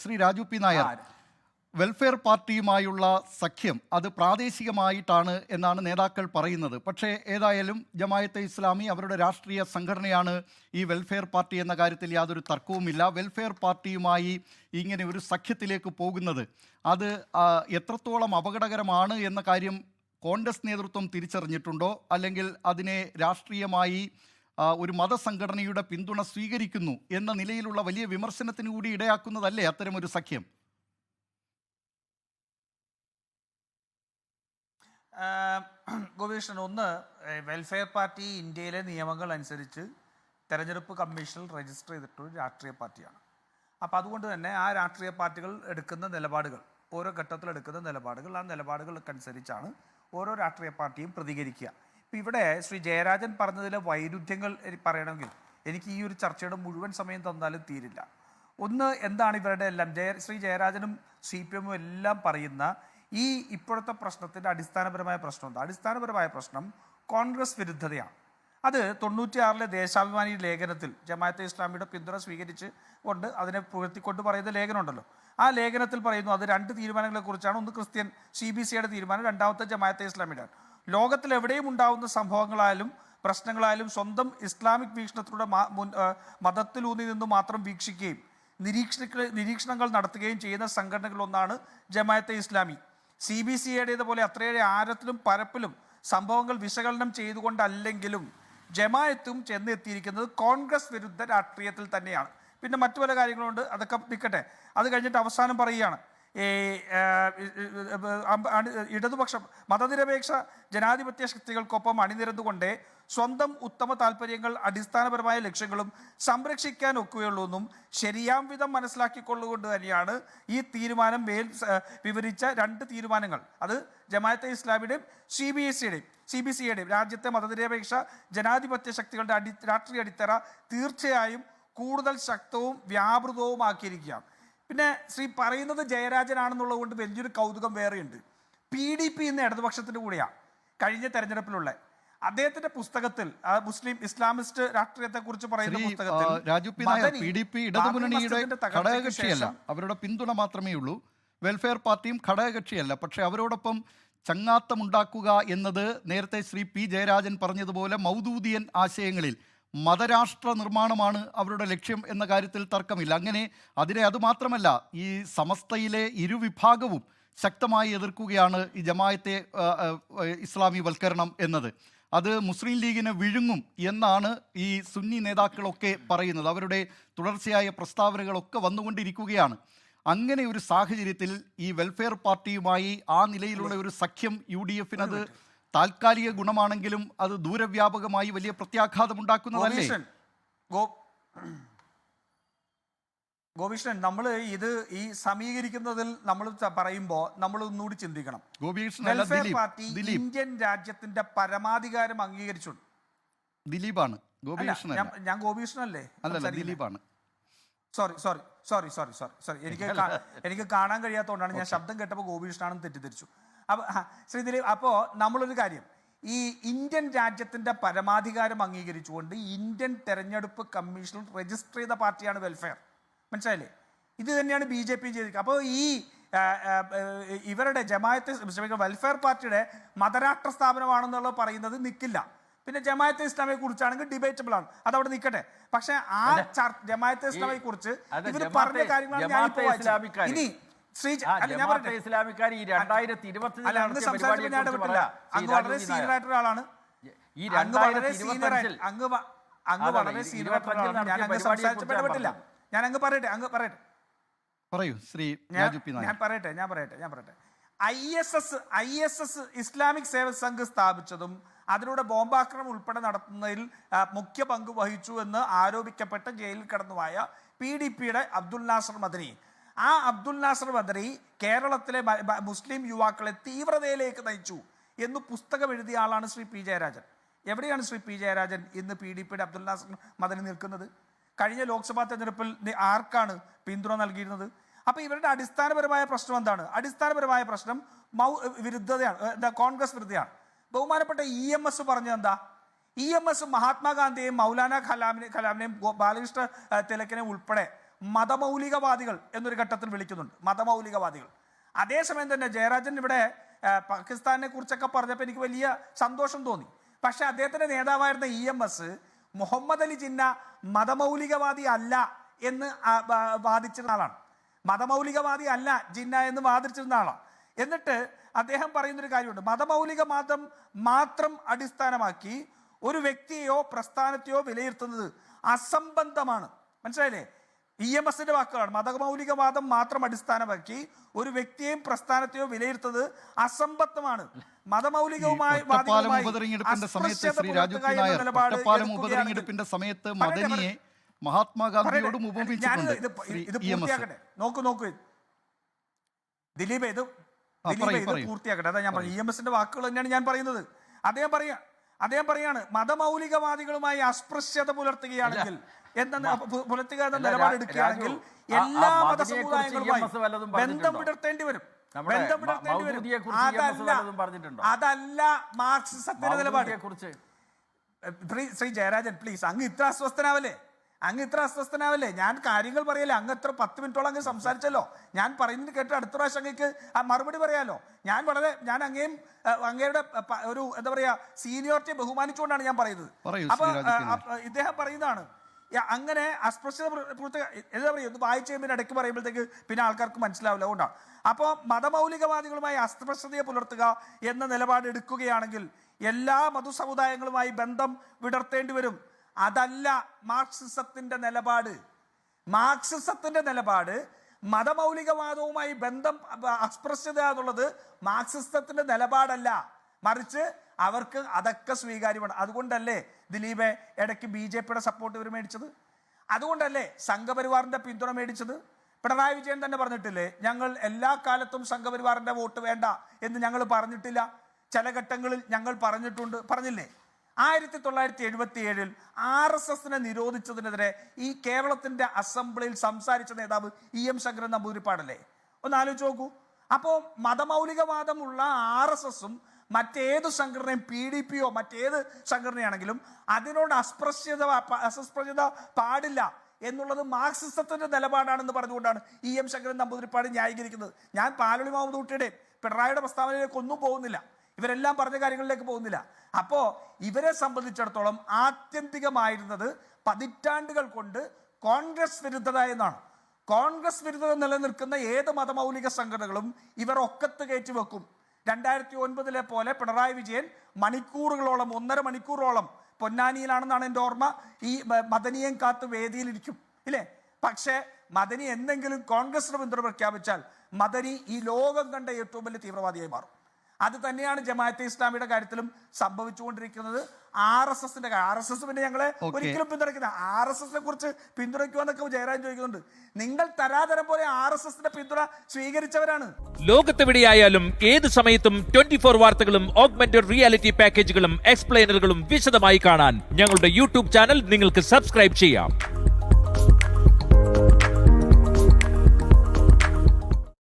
Shri Raju P Nair, welfare പാർട്ടിയുമായുള്ള സഖ്യം അത് പ്രാദേശികമായിട്ടാണ് എന്നാണ് നേതാക്കൾ പറയുന്നത്. പക്ഷേ ഏതായാലും ജമായത്തെ ഇസ്ലാമി അവരുടെ രാഷ്ട്രീയ സംഘടനയാണ് ഈ വെൽഫെയർ പാർട്ടി എന്ന കാര്യത്തിൽ യാതൊരു തർക്കവുമില്ല. വെൽഫെയർ പാർട്ടിയുമായി ഇങ്ങനെ ഒരു സഖ്യത്തിലേക്ക് പോകുന്നത് അത് എത്രത്തോളം അപകടകരമാണ് എന്ന കാര്യം കോൺഗ്രസ് നേതൃത്വം തിരിച്ചറിഞ്ഞിട്ടുണ്ടോ, അല്ലെങ്കിൽ അതിനെ രാഷ്ട്രീയമായി ഒരു മതസംഘടനയുടെ പിന്തുണ സ്വീകരിക്കുന്നു എന്ന നിലയിലുള്ള വലിയ വിമർശനത്തിന് കൂടി ഇടയാക്കുന്നതല്ലേ അത്തരമൊരു സഖ്യം? ഗോപീകൃഷ്ണൻ, ഒന്ന്, വെൽഫെയർ പാർട്ടി ഇന്ത്യയിലെ നിയമങ്ങൾ അനുസരിച്ച് തെരഞ്ഞെടുപ്പ് കമ്മീഷനിൽ രജിസ്റ്റർ ചെയ്തിട്ടൊരു രാഷ്ട്രീയ പാർട്ടിയാണ്. അപ്പോൾ അതുകൊണ്ട് തന്നെ ആ രാഷ്ട്രീയ പാർട്ടികൾ എടുക്കുന്ന നിലപാടുകൾ, ഓരോ ഘട്ടത്തിൽ എടുക്കുന്ന നിലപാടുകൾ, ആ നിലപാടുകൾക്കനുസരിച്ചാണ് ഓരോ രാഷ്ട്രീയ പാർട്ടിയും പ്രതികരിക്കുക. ഇപ്പം ഇവിടെ ശ്രീ ജയരാജൻ പറഞ്ഞതിലെ വൈരുദ്ധ്യങ്ങൾ പറയണമെങ്കിൽ എനിക്ക് ഈ ഒരു ചർച്ചയുടെ മുഴുവൻ സമയം തന്നാലും തീരില്ല. ഒന്ന്, എന്താണ് ഇവരുടെ എല്ലാം ശ്രീ ജയരാജനും CPM എല്ലാം പറയുന്ന ഈ ഇപ്പോഴത്തെ പ്രശ്നത്തിൻ്റെ അടിസ്ഥാനപരമായ പ്രശ്നം എന്താ? അടിസ്ഥാനപരമായ പ്രശ്നം കോൺഗ്രസ് വിരുദ്ധതയാണ്. അത് 96-ലെ ദേശാഭിമാനി ലേഖനത്തിൽ ജമാഅത്തെ ഇസ്ലാമിയുടെ പിന്തുണ സ്വീകരിച്ച് കൊണ്ട് അതിനെ പുകഴ്ത്തിക്കൊണ്ട് പറയുന്ന ലേഖനമുണ്ടല്ലോ, ആ ലേഖനത്തിൽ പറയുന്നു അത് രണ്ട് തീരുമാനങ്ങളെക്കുറിച്ചാണ്. ഒന്ന് ക്രിസ്ത്യൻ CBCയുടെ തീരുമാനം, രണ്ടാമത്തെ ജമാഅത്തെ ഇസ്ലാമിയുടെ. ലോകത്തിലെവിടെയും ഉണ്ടാകുന്ന സംഭവങ്ങളായാലും പ്രശ്നങ്ങളായാലും സ്വന്തം ഇസ്ലാമിക് വീക്ഷണത്തിലൂടെ മതത്തിലൂന്നി നിന്ന് മാത്രം വീക്ഷിക്കുകയും നിരീക്ഷണങ്ങൾ നടത്തുകയും ചെയ്യുന്ന സംഘടനകളൊന്നാണ് ജമാഅത്തെ ഇസ്ലാമി. CBCയുടേതുപോലെ അത്രയേറെ ആഴത്തിലും പരപ്പിലും സംഭവങ്ങൾ വിശകലനം ചെയ്തുകൊണ്ടല്ലെങ്കിലും ജമാഅത്തും ചെന്നെത്തിയിരിക്കുന്നത് കോൺഗ്രസ് വിരുദ്ധ രാഷ്ട്രീയത്തിൽ തന്നെയാണ്. പിന്നെ മറ്റു പല കാര്യങ്ങളുണ്ട്, അതൊക്കെ നിൽക്കട്ടെ. അത് കഴിഞ്ഞിട്ട് അവസാനം പറയുകയാണ്, ഇടതുപക്ഷം മതനിരപേക്ഷ ജനാധിപത്യ ശക്തികൾക്കൊപ്പം അണിനിരന്നുകൊണ്ടേ സ്വന്തം ഉത്തമ താല്പര്യങ്ങൾ അടിസ്ഥാനപരമായ ലക്ഷ്യങ്ങളും സംരക്ഷിക്കാൻ ഒക്കുകയുള്ളൂ എന്നും ശരിയാം വിധം മനസ്സിലാക്കിക്കൊള്ളുകൊണ്ട് തന്നെയാണ് ഈ തീരുമാനം വിവരിച്ച രണ്ട് തീരുമാനങ്ങൾ, അത് ജമാഅത്തെ ഇസ്ലാമിയുടെയും CBCയുടെയും രാജ്യത്തെ മതനിരപേക്ഷ ജനാധിപത്യ ശക്തികളുടെ രാഷ്ട്രീയ അടിത്തറ തീർച്ചയായും കൂടുതൽ ശക്തവും വ്യാപൃതവുമാക്കിയിരിക്കുകയാണ്. പിന്നെ ശ്രീ പറയുന്നത് ജയരാജനാണെന്നുള്ളത് കൊണ്ട് വലിയൊരു കൗതുകം വേറെയുണ്ട്. PDP എന്ന ഇടതുപക്ഷത്തിൻ്റെ കൂടെയാണ് കഴിഞ്ഞ തെരഞ്ഞെടുപ്പിലുള്ള അദ്ദേഹത്തിന്റെ പുസ്തകത്തിൽ, മുസ്ലിം ഇസ്ലാമിസ്റ്റ് രാഷ്ട്രീയത്തെക്കുറിച്ച് പറയുന്ന പുസ്തകത്തിൽ PDP ഇടതുമുന്നണിയുടെ ഘടകകക്ഷിയല്ല, അവരുടെ പിന്തുണ മാത്രമേ ഉള്ളൂ. വെൽഫെയർ പാർട്ടിയും ഘടകകക്ഷിയല്ല. പക്ഷേ അവരോടൊപ്പം ചങ്ങാത്തമുണ്ടാക്കുക എന്നത് നേരത്തെ ശ്രീ P ജയരാജൻ പറഞ്ഞതുപോലെ മൗദൂദിയൻ ആശയങ്ങളിൽ മതരാഷ്ട്ര നിർമ്മാണമാണ് അവരുടെ ലക്ഷ്യം എന്ന കാര്യത്തിൽ തർക്കമില്ല. അങ്ങനെ അതിനെ അതുമാത്രമല്ല, ഈ സമസ്തയിലെ ഇരുവിഭാഗവും ശക്തമായി എതിർക്കുകയാണ് ഈ ജമാഅത്തെ ഇസ്ലാമി വൽക്കരണം എന്നത്. അത് മുസ്ലിം ലീഗിനെ വിഴുങ്ങും എന്നാണ് ഈ സുന്നി നേതാക്കളൊക്കെ പറയുന്നത്. അവരുടെ തുടർച്ചയായ പ്രസ്താവനകളൊക്കെ വന്നുകൊണ്ടിരിക്കുകയാണ്. അങ്ങനെ ഒരു സാഹചര്യത്തിൽ ഈ വെൽഫെയർ പാർട്ടിയുമായി ആ നിലയിലുള്ള ഒരു സഖ്യം UDFനത് താൽക്കാലിക ഗുണമാണെങ്കിലും അത് ദൂരവ്യാപകമായി വലിയ പ്രത്യാഘാതം ഉണ്ടാക്കുന്നതല്ലേ? ഗോപീഷ്ണൻ, നമ്മൾ ഇത് ഈ സമീകരിക്കുന്നതിൽ നമ്മൾ പറയുമ്പോൾ നമ്മൾ ഒന്നുകൂടി ചിന്തിക്കണം. വെൽഫെയർ പാർട്ടി ഇന്ത്യൻ രാജ്യത്തിന്റെ പരമാധികാരം അംഗീകരിച്ചുണ്ട്. ദിലീപാണ് ഞാൻ ഗോപീഷ്ണല്ലേ? ദിലീപാണ്. സോറി എനിക്ക് കാണാൻ കഴിയാത്തതുകൊണ്ടാണ് ഞാൻ ശബ്ദം കേട്ടപ്പോൾ ഗോപീഷ്ണാണെന്ന് തെറ്റിദ്ധരിച്ചു. ശ്രീ ദിലീപ്, അപ്പോൾ നമ്മളൊരു കാര്യം, ഈ ഇന്ത്യൻ രാജ്യത്തിന്റെ പരമാധികാരം അംഗീകരിച്ചുകൊണ്ട് ഇന്ത്യൻ തെരഞ്ഞെടുപ്പ് കമ്മീഷനിൽ രജിസ്റ്റർ ചെയ്ത പാർട്ടിയാണ് വെൽഫെയർ. മനസ്സിലായില്ലേ? ഇത് തന്നെയാണ് BJP ചെയ്തിരിക്കുന്നത്. അപ്പോൾ ഈ ഇവരുടെ ജമാഅത്തെ വെൽഫെയർ പാർട്ടിയുടെ മതരാഷ്ട്ര സ്ഥാപനമാണെന്നുള്ളത് പറയുന്നത് നിൽക്കില്ല. പിന്നെ ജമാഅത്തെ ഇസ്ലാമിയെ കുറിച്ചാണെങ്കിൽ ഡിബേറ്റബിൾ ആണ്, അതവിടെ നിൽക്കട്ടെ. പക്ഷെ ആ ജമാഅത്തെ ഇസ്ലാമിയെ കുറിച്ച് ഇവർ പറഞ്ഞ കാര്യങ്ങളാണ് ഇനി അങ്ങ് വളരെ സീനിയർ ആയിട്ടുള്ള ആളാണ്. ഞാൻ അങ്ങ് പറയട്ടെ. ISS ഇസ്ലാമിക് സേവക് സംഘ് സ്ഥാപിച്ചതും അതിലൂടെ ബോംബാക്രമണം ഉൾപ്പെടെ നടത്തുന്നതിൽ മുഖ്യ പങ്ക് വഹിച്ചു എന്ന് ആരോപിക്കപ്പെട്ട ജയിലിൽ കിടന്നുപോയ PDPയുടെ അബ്ദുൽ നാസർ മദനി. ആ അബ്ദുൽ നാസർ മദനി കേരളത്തിലെ മുസ്ലിം യുവാക്കളെ തീവ്രതയിലേക്ക് നയിച്ചു എന്ന് പുസ്തകം എഴുതിയ ആളാണ് ശ്രീ P ജയരാജൻ. എവിടെയാണ് ശ്രീ P ജയരാജൻ ഇന്ന് PDPയുടെ അബ്ദുൽ നാസർ മദനി നിൽക്കുന്നത്? കഴിഞ്ഞ ലോക്സഭാ തെരഞ്ഞെടുപ്പിൽ ആർക്കാണ് പിന്തുണ നൽകിയിരുന്നത്? അപ്പോൾ ഇവരുടെ അടിസ്ഥാനപരമായ പ്രശ്നം എന്താണ്? അടിസ്ഥാനപരമായ പ്രശ്നം വിരുദ്ധതയാണ്, കോൺഗ്രസ് വിരുദ്ധതയാണ്. ബഹുമാനപ്പെട്ട EMS പറഞ്ഞത് എന്താ? EMS മഹാത്മാഗാന്ധിയെയും മൗലാന കലാമിനെയും ബാലകൃഷ്ണ തിലകനെയും ഉൾപ്പെടെ മതമൗലികവാദികൾ എന്നൊരു ഘട്ടത്തിൽ വിളിക്കുന്നുണ്ട്, മതമൗലികവാദികൾ. അതേസമയം തന്നെ ജയരാജൻ ഇവിടെ പാകിസ്ഥാനെ കുറിച്ചൊക്കെ പറഞ്ഞപ്പോൾ എനിക്ക് വലിയ സന്തോഷം തോന്നി. പക്ഷെ അദ്ദേഹത്തിന്റെ നേതാവായിരുന്ന EMS മുഹമ്മദ് അലി ജിന്ന മതമൗലികവാദി അല്ല എന്ന് വാദിച്ചിരുന്ന ആളാണ്. മതമൗലികവാദി അല്ല ജിന്ന എന്ന് വാദിച്ചിരുന്ന ആളാണ്. എന്നിട്ട് അദ്ദേഹം പറയുന്നൊരു കാര്യമുണ്ട്, മതമൗലികവാദം മാത്രം അടിസ്ഥാനമാക്കി ഒരു വ്യക്തിയെയോ പ്രസ്ഥാനത്തെയോ വിലയിരുത്തുന്നത് അസംബന്ധമാണ്. മനസ്സിലായില്ലേ? EMSന്റെ വാക്കുകളാണ്. മതമൗലികവാദം മാത്രം അടിസ്ഥാനമാക്കി ഒരു വ്യക്തിയെയും പ്രസ്ഥാനത്തെയോ വിലയിരുത്തുന്നത് അസംബന്ധമാണ്. ഉപതെരഞ്ഞെടുപ്പിന്റെ സമയത്ത് മദനിയെ മഹാത്മാഗാന്ധിയോടും ഉപമിച്ചിട്ടുണ്ട്. നോക്കൂ ദിലീപ്, ഇത് പൂർത്തിയാക്കട്ടെ. അതാ ഞാൻ പറഞ്ഞു, EMSന്റെ വാക്കുകൾ തന്നെയാണ് ഞാൻ പറയുന്നത്. അദ്ദേഹം പറയാണ് മതമൗലികവാദികളുമായി അസ്പൃശ്യത പുലർത്തുകയാണെങ്കിൽ പുലർത്തുക എന്ന നിലപാട് എടുക്കുകയാണെങ്കിൽ എല്ലാ മതസമുദായങ്ങളുമായി ബന്ധം വിടർത്തേണ്ടി വരും. അതല്ല മാർക്സിസത്തിന്റെ നിലപാട്. ശ്രീ ജയരാജൻ പ്ലീസ്, അങ്ങ് ഇത്ര അസ്വസ്ഥനാവല്ലേ. ഞാൻ കാര്യങ്ങൾ പറയല്ലേ, അങ്ങ് എത്ര 10 മിനിറ്റോളം അങ്ങ് സംസാരിച്ചല്ലോ. ഞാൻ പറയുന്നത് കേട്ട് അടുത്ത പ്രാവശ്യം അങ്ങേക്ക് മറുപടി പറയാലോ. ഞാൻ അങ്ങയുടെ ഒരു എന്താ പറയാ സീനിയോറിറ്റി ബഹുമാനിച്ചുകൊണ്ടാണ് ഞാൻ പറയുന്നത്. അപ്പൊ ഇദ്ദേഹം പറയുന്നതാണ് അങ്ങനെ അസ്പൃശ്യത എന്താ പറയുക, ഒന്ന് വായിച്ചു കഴിയുമ്പോൾ ഇടയ്ക്ക് പറയുമ്പോഴത്തേക്ക് പിന്നെ ആൾക്കാർക്ക് മനസ്സിലാവില്ല. അതുകൊണ്ടാണ് അപ്പോൾ മതമൗലികവാദികളുമായി അസ്പൃശ്യതയെ പുലർത്തുക എന്ന നിലപാട് എടുക്കുകയാണെങ്കിൽ എല്ലാ മതസമുദായങ്ങളുമായി ബന്ധം വിടർത്തേണ്ടി വരും. അതല്ല മാർക്സിസത്തിന്റെ നിലപാട്. മാർക്സിസത്തിന്റെ നിലപാട് മതമൗലികവാദവുമായി ബന്ധം അസ്പൃശ്യത എന്നുള്ളത് മാർക്സിസത്തിന്റെ നിലപാടല്ല, മറിച്ച് അവർക്ക് അതൊക്കെ സ്വീകാര്യമാണ്. അതുകൊണ്ടല്ലേ ദിലീപെ ഇടയ്ക്ക് BJPയുടെ സപ്പോർട്ട് ഇവർ മേടിച്ചത്? അതുകൊണ്ടല്ലേ സംഘപരിവാറിന്റെ പിന്തുണ മേടിച്ചത്? പിണറായി വിജയൻ തന്നെ പറഞ്ഞിട്ടില്ലേ, ഞങ്ങൾ എല്ലാ കാലത്തും സംഘപരിവാറിന്റെ വോട്ട് വേണ്ട എന്ന് ഞങ്ങൾ പറഞ്ഞിട്ടില്ല, ചില ഘട്ടങ്ങളിൽ ഞങ്ങൾ പറഞ്ഞില്ലേ? 1977 RSSനെ നിരോധിച്ചതിനെതിരെ ഈ കേരളത്തിന്റെ അസംബ്ലിയിൽ സംസാരിച്ച നേതാവ് EM ശങ്കരൻ നമ്പൂതിരിപ്പാടല്ലേ? ഒന്ന് ആലോചിച്ച് നോക്കൂ. അപ്പോൾ മതമൗലികവാദമുള്ള RSSും മറ്റേത് സംഘടനയും PDPയോ മറ്റേത് സംഘടനയാണെങ്കിലും അതിനോട് അസ്പൃശ്യത പാടില്ല എന്നുള്ളത് മാർക്സിസത്തിന്റെ നിലപാടാണെന്ന് പറഞ്ഞുകൊണ്ടാണ് EM ശങ്കരൻ നമ്പൂതിരിപ്പാട് ന്യായീകരിക്കുന്നത്. ഞാൻ പാലോളി മുഹമ്മദ് കുട്ടിയുടെ പിണറായിയുടെ പ്രസ്താവനയിലേക്ക് ഒന്നും പോകുന്നില്ല, ഇവരെല്ലാം പറഞ്ഞ കാര്യങ്ങളിലേക്ക് പോകുന്നില്ല. അപ്പോൾ ഇവരെ സംബന്ധിച്ചിടത്തോളം ആത്യന്തികമായിരുന്നത് പതിറ്റാണ്ടുകൾ കൊണ്ട് കോൺഗ്രസ് വിരുദ്ധത എന്നാണ്. കോൺഗ്രസ് വിരുദ്ധത നിലനിൽക്കുന്ന ഏത് മതമൗലിക സംഘടനകളും ഇവർ ഒക്കത്ത് കയറ്റി വെക്കും. 2009 പോലെ പിണറായി വിജയൻ മണിക്കൂറുകളോളം 1.5 മണിക്കൂറോളം പൊന്നാനിയിലാണെന്നാണ് എൻ്റെ ഓർമ്മ, ഈ മദനിയും കാത്ത് വേദിയിലിരിക്കും ഇല്ലേ? പക്ഷേ മദനി എന്തെങ്കിലും കോൺഗ്രസിന് പിന്തുണ പ്രഖ്യാപിച്ചാൽ മദനി ഈ ലോകം കണ്ട ഏറ്റവും വലിയ തീവ്രവാദിയായി മാറും. അത് തന്നെയാണ് ജമാഅത്തെ ഇസ്ലാമിയുടെ കാര്യത്തിലും സംഭവിച്ചുകൊണ്ടിരിക്കുന്നത്. RSS പിന്നെ ഞങ്ങളെ ഒരിക്കലും പിന്തുണയ്ക്കുന്ന RSSനെ കുറിച്ച് പിന്തുണയ്ക്കുമെന്നൊക്കെ ജയരാജൻ ചോദിക്കുന്നുണ്ട്. നിങ്ങൾ തരാതരം പോലെ RSSന്റെ പിന്തുണ സ്വീകരിച്ചവരാണ്. ലോകത്തെവിടെയായാലും ഏത് സമയത്തും 24 വാർത്തകളും ഓഗ്മെന്റഡ് റിയാലിറ്റി പാക്കേജുകളും എക്സ്പ്ലെയിനറുകളും വിശദമായി കാണാൻ ഞങ്ങളുടെ YouTube ചാനൽ നിങ്ങൾക്ക് സബ്സ്ക്രൈബ് ചെയ്യാം.